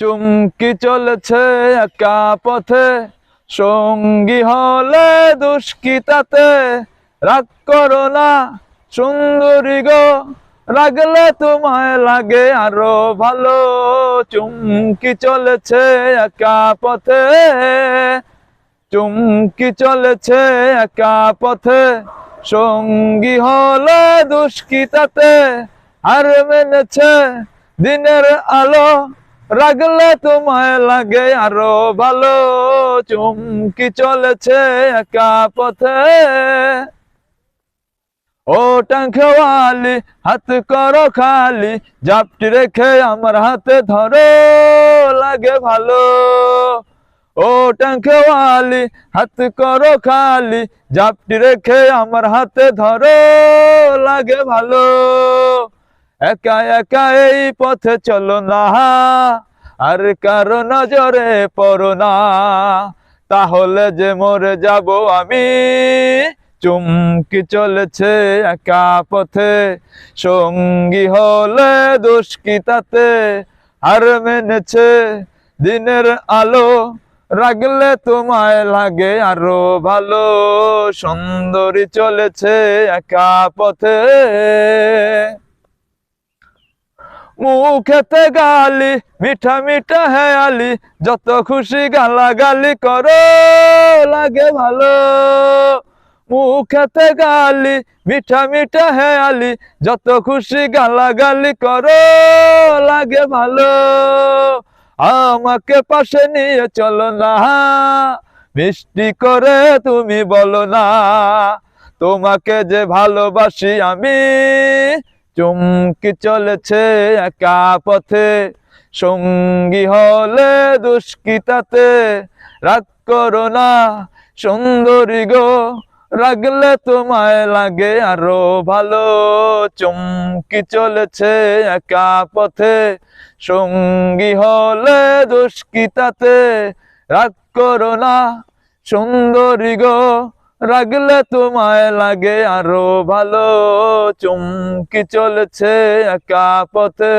চুমকি চলেছে একা পথে, সঙ্গী হলে দুষ্কৃতাতে। রাগ করো না সুন্দরী গো, রাগলে তোমায় লাগে আরো ভালো। চুমকি চলেছে একা পথে, চুমকি চলেছে একা পথে, সঙ্গী হলে দুষ্কৃতাতে। আর মেনেছে দিনের আলো, রাগলে তোমায় লাগে আরো ভালো। চুমকি চলেছে একা পথে। ও টাঙ্খওয়ালি হাত করো খালি, জাপটি রেখে আমার হাতে ধরো, লাগে ভালো। ও টাঙ্খওয়ালি হাত করো খালি, জাপটি রেখে আমার হাতে ধরো, লাগে ভালো। একা একা এই পথে চলো না, আর কারো নজরে পড়ো না, তাহলে যে মরে যাব আমি। চুমকি চলেছে একা পথে, সঙ্গী হলে দুষ্কৃতাতে। আর মেনেছে দিনের আলো, রাগলে তোমায় লাগে আরো ভালো। সুন্দরী চলেছে একা পথে। মুখেতে গালি মিঠা মিঠা হেয়ালি, যত খুশি গালাগালি করো, লাগে ভালো। মুখেতে গালি মিঠা মিঠা হেয়ালি, যত খুশি গালাগালি করো, লাগে ভালো। আমাকে পাশে নিয়ে চলো না, মিষ্টি করে তুমি বলো না, তোমাকে যে ভালোবাসি আমি। চুমকি চলেছে একা পথে, সঙ্গী হলে দুষ্কৃতাতে। রাগ করো না সুন্দরী গো, রাগলে তোমায় লাগে আরো ভালো। চুমকি চলেছে একা পথে, সঙ্গী হলে দুষ্কৃতাতে। রাগ করো না সুন্দরী গো, রাগলে তোমায় লাগে আরো ভালো। চুমকি চলেছে একা পথে।